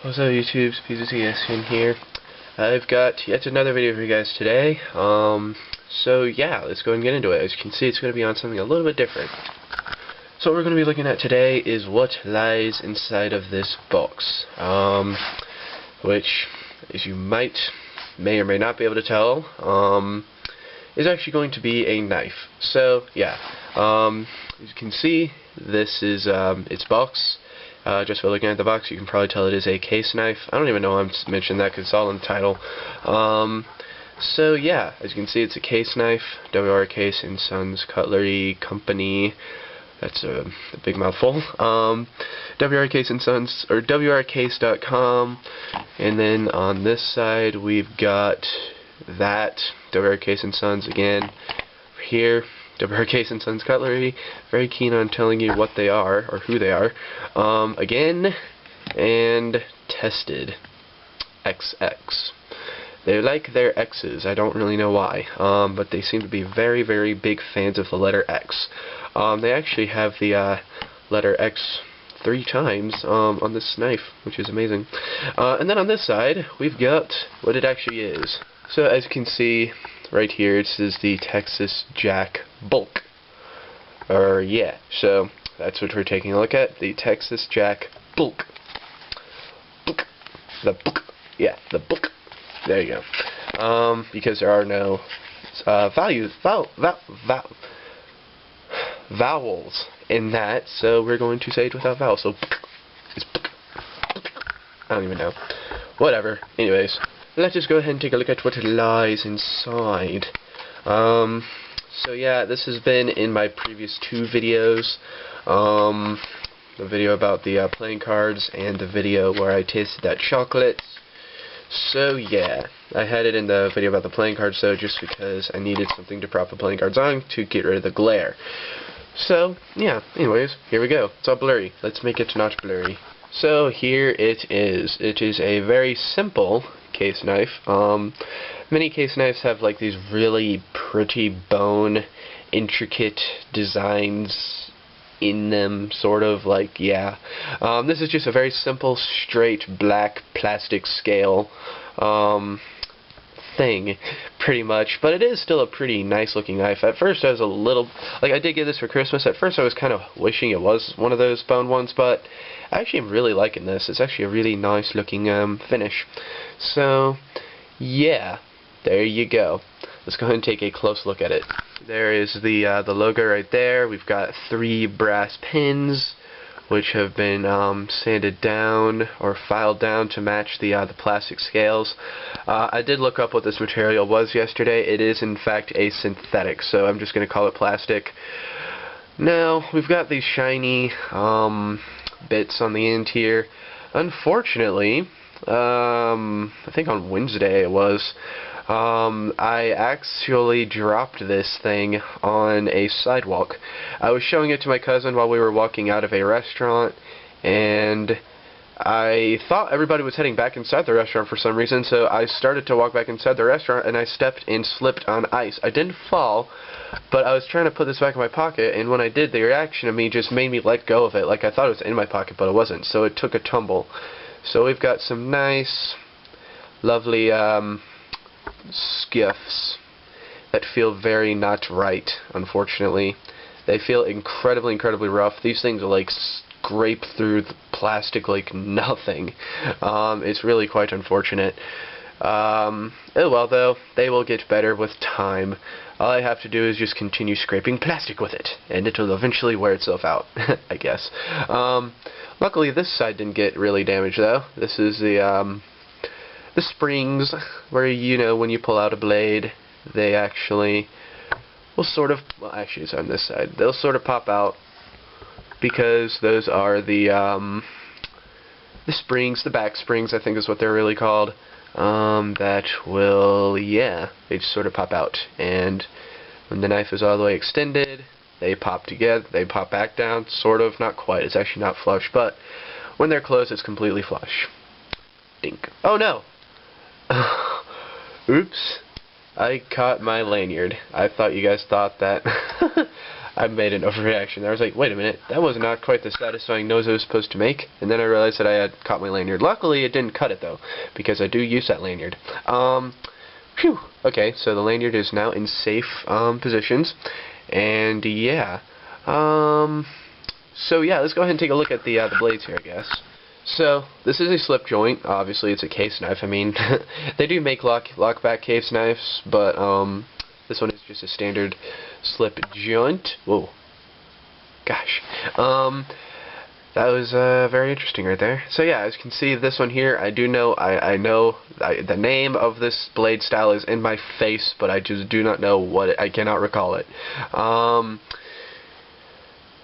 What's up YouTube, PZTSN here. I've got yet another video for you guys today. So yeah, let's go and get into it. As you can see, it's going to be on something a little bit different. So what we're going to be looking at today is what lies inside of this box. Which, as you may or may not be able to tell, is actually going to be a knife. So yeah, as you can see, this is its box. Just by looking at the box, you can probably tell it is a case knife. I don't even know why I'm mentioning that because it's all in the title. So yeah, as you can see, it's a case knife. W.R. Case & Sons Cutlery Company. That's a big mouthful. W.R. Case & Sons, or WRCase.com. And then on this side, we've got that W.R. Case & Sons again. Here, W.R. Case & Sons Cutlery. Very keen on telling you what they are, or who they are. Again, and tested. XX. They like their X's. I don't really know why, but they seem to be very, very big fans of the letter X. They actually have the letter X 3 times on this knife, which is amazing. And then on this side, we've got what it actually is. So as you can see, right here, this is the Texas Jack Bulk. Yeah, so that's what we're taking a look at, the Texas Jack Bulk. Bulk. The bulk. Yeah, the bulk. There you go. Because there are no vowels in that, so we're going to say it without vowels. So it's I don't even know. Whatever. Anyways, let's just go ahead and take a look at what lies inside. So yeah, this has been in my previous 2 videos. The video about the playing cards and the video where I tasted that chocolate. So yeah, I had it in the video about the playing cards though, just because I needed something to prop the playing cards on to get rid of the glare. So yeah, anyways, here we go. It's all blurry. Let's make it not blurry. So here it is. It is a very simple case knife. Many case knives have like these really pretty bone, intricate designs in them, sort of, like, yeah. This is just a very simple, straight, black plastic scale thing, pretty much, but it is still a pretty nice looking knife. At first I was a little, like, I did get this for Christmas. At first I was kind of wishing it was one of those bone ones, but I actually am really liking this. It's actually a really nice looking finish. So yeah, there you go. Let's go ahead and take a close look at it. There is the logo right there. We've got 3 brass pins, which have been sanded down or filed down to match the plastic scales. I did look up what this material was yesterday. It is in fact a synthetic, so I'm just going to call it plastic. Now, we've got these shiny bits on the end here. Unfortunately, I think on Wednesday it was, I actually dropped this thing on a sidewalk. I was showing it to my cousin while we were walking out of a restaurant, and I thought everybody was heading back inside the restaurant for some reason, so I started to walk back inside the restaurant, and I stepped and slipped on ice. I didn't fall, but I was trying to put this back in my pocket, and when I did, the reaction of me just made me let go of it. Like, I thought it was in my pocket, but it wasn't, so it took a tumble. So we've got some nice, lovely, skiffs that feel very not right, unfortunately. They feel incredibly, incredibly rough. These things are like scrape through the plastic like nothing. It's really quite unfortunate. Oh well though, they will get better with time. All I have to do is just continue scraping plastic with it, and it will eventually wear itself out, I guess. Luckily this side didn't get really damaged though. This is the springs where, you know, when you pull out a blade, they actually will sort of, well actually it's on this side, they'll sort of pop out, because those are the springs, the back springs I think is what they're really called, that will, yeah, they just sort of pop out, and when the knife is all the way extended, they pop together, they pop back down, sort of, not quite, it's actually not flush, but when they're closed it's completely flush. Dink. Oh no! Oops. I caught my lanyard. I thought you guys thought that. I made an overreaction. I was like, wait a minute, that was not quite the satisfying noise I was supposed to make. And then I realized that I had caught my lanyard. Luckily, it didn't cut it, though, because I do use that lanyard. Phew. Okay, so the lanyard is now in safe positions. And, yeah. So, yeah, let's go ahead and take a look at the blades here, I guess. So, this is a slip joint. Obviously, it's a case knife. I mean, they do make lockback case knives, but, this one is just a standard slip joint. Whoa. Gosh. That was very interesting right there. So yeah, as you can see, this one here, I do know, the name of this blade style is in my face, but I just do not know I cannot recall it.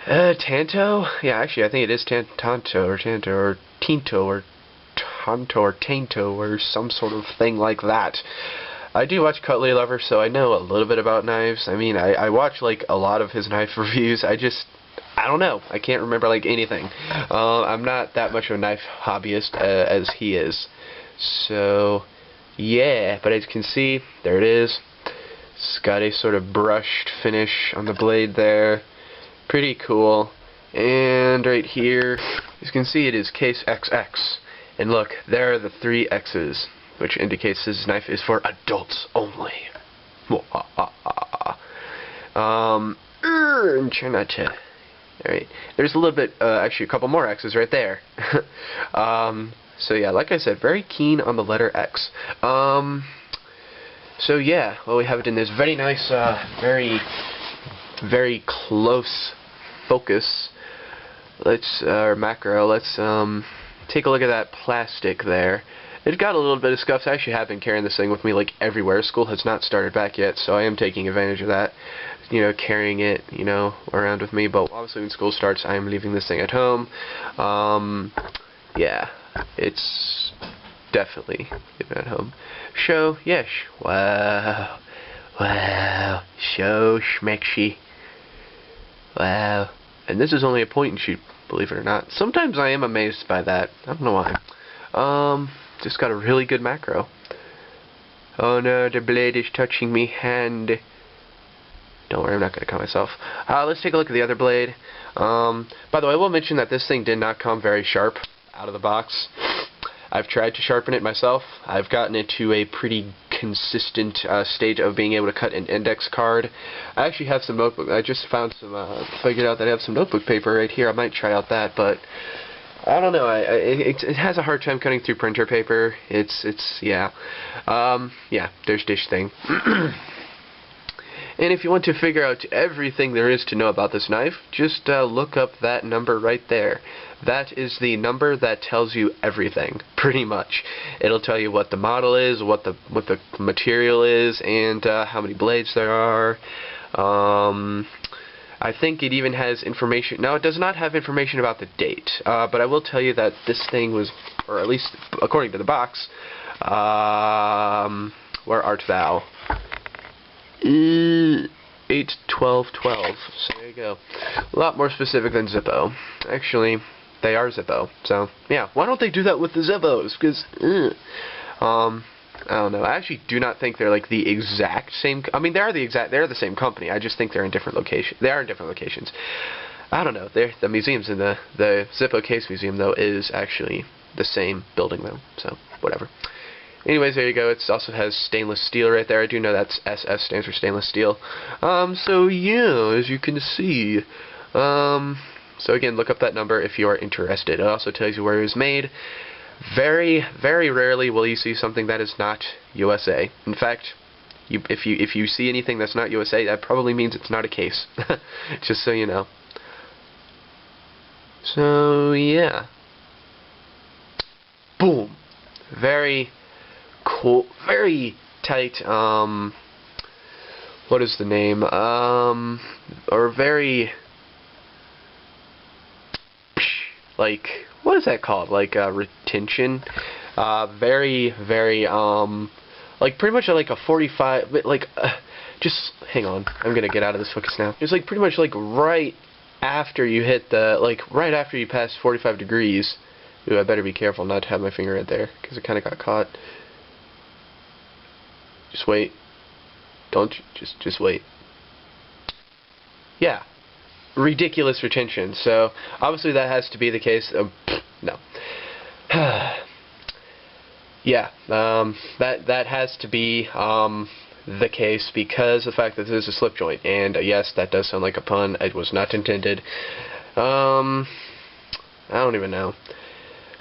Tanto? Yeah, actually, I think it is Tanto, or Tinto, or Tanto, or Tainto, or some sort of thing like that. I do watch Cutlery Lover, so I know a little bit about knives. I mean, I watch, like, a lot of his knife reviews. I don't know. I can't remember, like, anything. I'm not that much of a knife hobbyist as he is. So, yeah. But as you can see, there it is. It's got a sort of brushed finish on the blade there. Pretty cool. And right here, as you can see, it is case XX. And look, there are the 3 X's, which indicates this knife is for adults only. Try not to. Alright, there's a little bit, actually a couple more X's right there. So yeah, like I said, very keen on the letter X. So yeah, well, we have it in this very nice, very close focus. Macro. Let's take a look at that plastic there. It got a little bit of scuffs. I actually have been carrying this thing with me like everywhere. School has not started back yet, so I am taking advantage of that. You know, carrying it, you know, around with me. But obviously when school starts, I am leaving this thing at home. Yeah, it's definitely leaving at home. Show, yes. Wow. Wow. So schmexy. Wow. And this is only a point and shoot, believe it or not. Sometimes I am amazed by that. I don't know why. Just got a really good macro. Oh no, the blade is touching me hand. Don't worry, I'm not going to cut myself. Let's take a look at the other blade. By the way, I will mention that this thing did not come very sharp out of the box. I've tried to sharpen it myself. I've gotten it to a pretty consistent stage of being able to cut an index card. I actually have some notebook. I just found some, figured out that I have some notebook paper right here. I might try out that, but I don't know. It has a hard time cutting through printer paper. Yeah. Yeah, there's dish thing. And if you want to figure out everything there is to know about this knife, just look up that number right there. That is the number that tells you everything, pretty much. It'll tell you what the model is, what the material is, and how many blades there are. I think it even has information. Now, it does not have information about the date, but I will tell you that this thing was, or at least according to the box, where art thou? 8/12/12. So there you go. A lot more specific than Zippo. Actually, they are Zippo. So yeah, why don't they do that with the Zippos? Because I don't know. I actually do not think they're like the exact same. I mean, they're the same company. I just think they're in different locations. They are in different locations. I don't know. The museums in the Zippo Case Museum though is actually the same building though. So whatever. Anyways, there you go. It also has stainless steel right there. I do know that's SS stands for stainless steel. So yeah, as you can see. So again, look up that number if you are interested. It also tells you where it was made. Very, very rarely will you see something that is not USA. In fact, if you see anything that's not USA, that probably means it's not a case. Just so you know. So yeah. Boom. Very cool, very tight, what is the name, or very, like, what is that called, like, retention, very, very, like, pretty much like a 45, like, just, hang on, I'm gonna get out of this focus now, it's like, pretty much, like, right after you hit the, like, right after you pass 45 degrees, ooh, I better be careful not to have my finger right there, because it kind of got caught. Just wait. Don't just wait. Yeah. ridiculous retention. So obviously that has to be the case. No. Yeah, that has to be the case because of the fact that this is a slip joint. And yes, that does sound like a pun. It was not intended. I don't even know.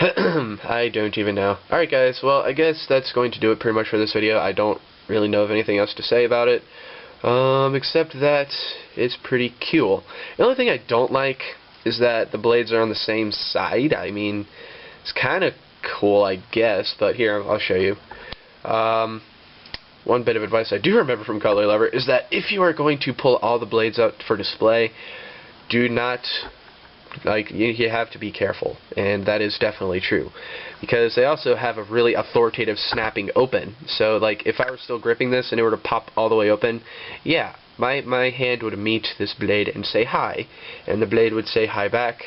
I don't even know. Alright guys, well I guess that's going to do it pretty much for this video. I don't really know of anything else to say about it. Except that it's pretty cool. The only thing I don't like is that the blades are on the same side. I mean, it's kind of cool, I guess, but here, I'll show you. One bit of advice I do remember from Color Lover is that if you are going to pull all the blades out for display, do not, you have to be careful, and that is definitely true. Because they also have a really authoritative snapping open, so like, if I were still gripping this and it were to pop all the way open, yeah, my hand would meet this blade and say hi, and the blade would say hi back,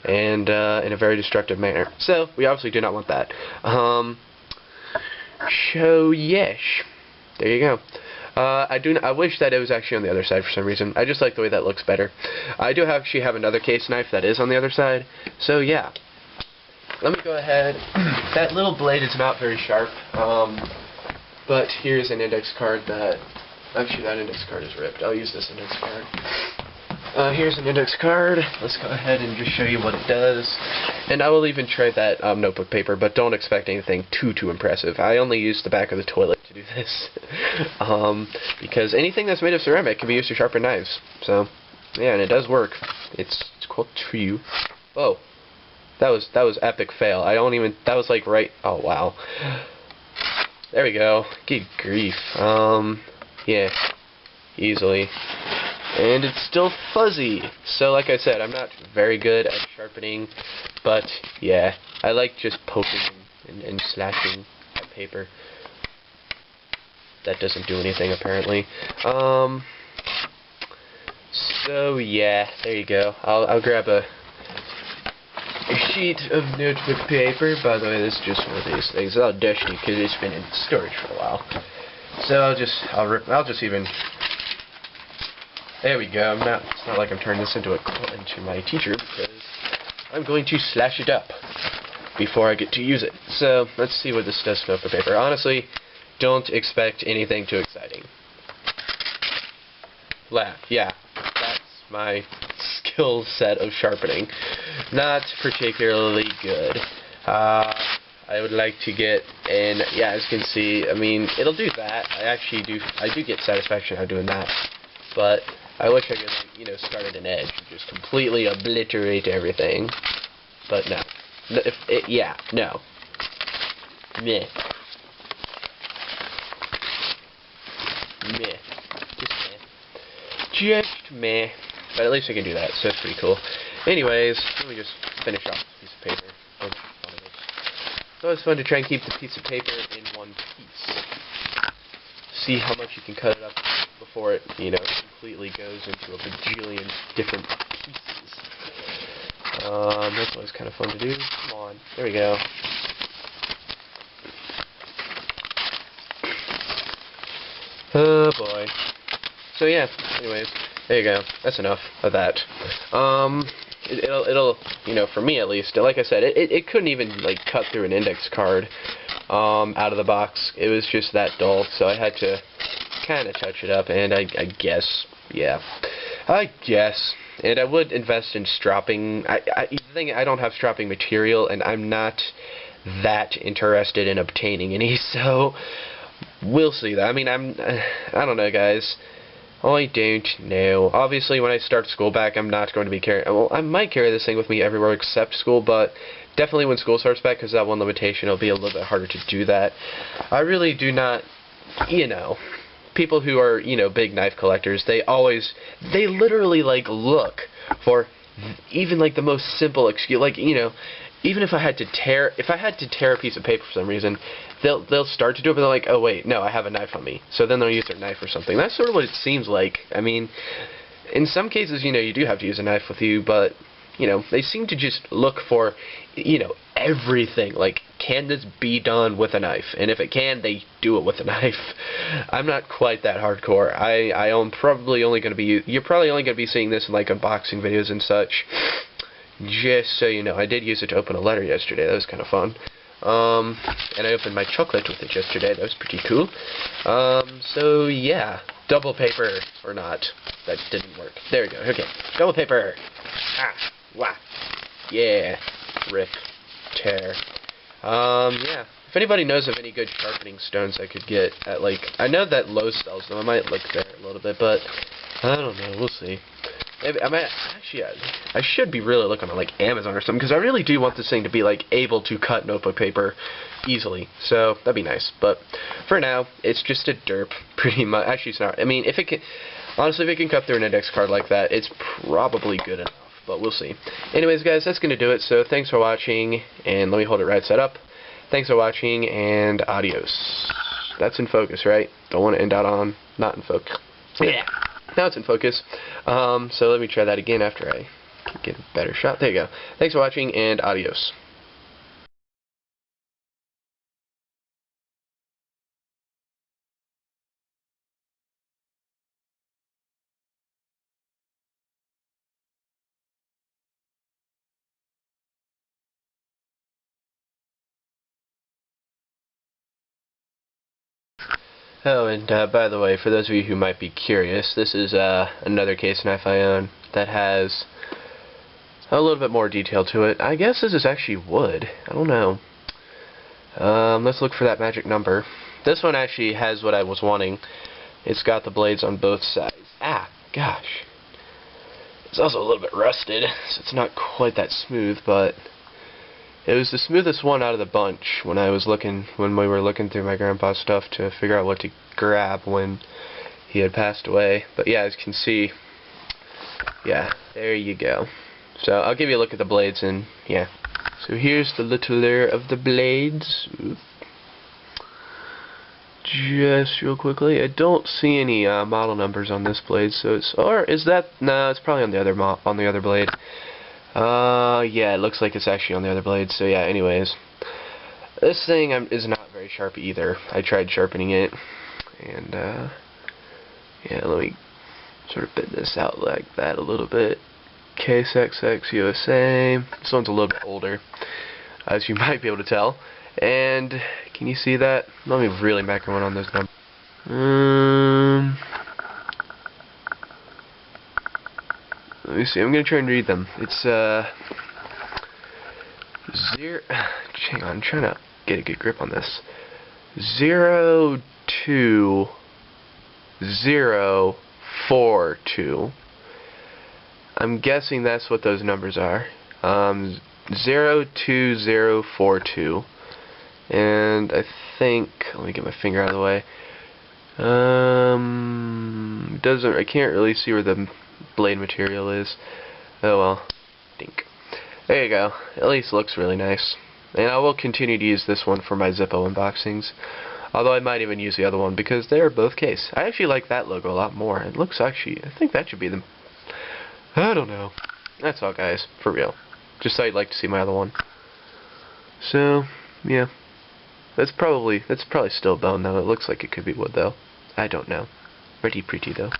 and in a very destructive manner. So, we obviously do not want that. So, yes. There you go. I wish that it was actually on the other side for some reason. I just like the way that looks better. I do actually have another case knife that is on the other side. So, yeah. Let me go ahead. That little blade is not very sharp. But here's an index card that... Actually, that index card is ripped. I'll use this index card. Here's an index card. Let's go ahead and just show you what it does. And I will even try that notebook paper, but don't expect anything too impressive. I only use the back of the toilet to do this. Because anything that's made of ceramic can be used to sharpen knives. So, yeah, and it does work. It's quite true. Oh, that was epic fail. I don't even, that was like right, oh wow. There we go. Good grief. Yeah, easily. And it's still fuzzy. So like I said, I'm not very good at sharpening, but yeah, I like just poking and slashing at paper. That doesn't do anything apparently. So yeah, there you go. I'll grab a sheet of notebook paper. By the way, this is just one of these things. It's all dusty because it's been in storage for a while. So I'll just even. There we go. It's not like I'm turning this into my teacher, because I'm going to slash it up before I get to use it. So let's see what this does to notebook paper. Honestly, don't expect anything too exciting. Yeah, that's my skill set of sharpening. Not particularly good. I would like to get, and yeah, as you can see, I mean, it'll do that. I do get satisfaction out of doing that, but I wish I could, start at an edge and just completely obliterate everything. But no. No. Meh. Meh. Just meh. But at least I can do that, so that's pretty cool. Anyways, let me just finish off this piece of paper. It's always fun to try and keep the piece of paper in one piece. See how much you can cut it up before it, completely goes into a bajillion different pieces. That's always kind of fun to do. Come on. There we go. Oh boy. So yeah, anyways, there you go. That's enough of that. It'll, for me at least, like I said, it couldn't even, cut through an index card, out of the box. It was just that dull, so I had to kind of touch it up, and I guess, yeah. I guess. And I would invest in stropping. The thing, I don't have stropping material, and I'm not that interested in obtaining any, so we'll see that. I mean, I don't know, guys. I don't know. Obviously, when I start school back, I'm not going to be carrying... Well, I might carry this thing with me everywhere except school, but definitely when school starts back, because that one limitation, it'll be a little bit harder to do that. I really do not... People who are, big knife collectors, they literally, look for even, the most simple excuse. Even if I had to tear a piece of paper for some reason, they'll start to do it, but they're like, oh wait, no, I have a knife on me. So then they'll use their knife or something. That's sort of what it seems like. I mean, in some cases, you do have to use a knife with you, but, you know, they seem to just look for, you know, everything. Like, can this be done with a knife? And if it can, they do it with a knife. I'm not quite that hardcore. I'm probably only going to be, you're probably only going to be seeing this in like unboxing videos and such. Just so you know, I did use it to open a letter yesterday. That was kind of fun. And I opened my chocolate with it yesterday. That was pretty cool. So yeah, double paper or not. That didn't work. There we go. Okay, double paper. Ah, wah. Yeah. Rip. Tear. Yeah. If anybody knows of any good sharpening stones I could get at, like, I know that Lowe's sells them. I might look there a little bit, but I don't know. We'll see. Maybe, actually, I should be really looking on, like, Amazon or something, because I really do want this thing to be, like, able to cut notebook paper easily. So, that'd be nice. But, for now, it's just a derp, pretty much. Actually, it's not. I mean, if it can, honestly, if it can cut through an index card like that, it's probably good enough. But we'll see. Anyways, guys, that's going to do it. So, thanks for watching, and let me hold it right side up. Thanks for watching, and adios. That's in focus, right? Don't want to end out on not in focus. Yeah. Now it's in focus. So let me try that again after I get a better shot. There you go. Thanks for watching, and adios. Oh, and by the way, for those of you who might be curious, this is another case knife I own that has a little bit more detail to it. I guess this is actually wood. I don't know. Let's look for that magic number. This one actually has what I was wanting. It's got the blades on both sides. Ah, gosh. It's also a little bit rusted, so it's not quite that smooth, but it was the smoothest one out of the bunch when we were looking through my grandpa's stuff to figure out what to grab when he had passed away. But yeah, as you can see, yeah, there you go. So I'll give you a look at the blades, and yeah. So here's the littler of the blades. Oop. Just real quickly, I don't see any model numbers on this blade, so it's, or is that, no, it's probably on the other blade. Yeah, it looks like it's actually on the other blade, so yeah, anyways. This thing is not very sharp either. I tried sharpening it, and, yeah, let me sort of bend this out like that a little bit. Case XX USA. This one's a little bit older, as you might be able to tell. And, can you see that? Let me really macro one on those numbers. Let me see, I'm going to try and read them. It's, hang on, I'm trying to get a good grip on this. 02042. I'm guessing that's what those numbers are. 02042. And I think, let me get my finger out of the way. I can't really see where the blade material is. Oh well. Dink. There you go. At least it looks really nice. And I will continue to use this one for my Zippo unboxings. Although I might even use the other one because they're both case. I actually like that logo a lot more. It looks actually, I think that should be the, I don't know. That's all, guys. For real. Just thought you'd like to see my other one. So, yeah. That's probably still bone though. It looks like it could be wood though. I don't know. Pretty though.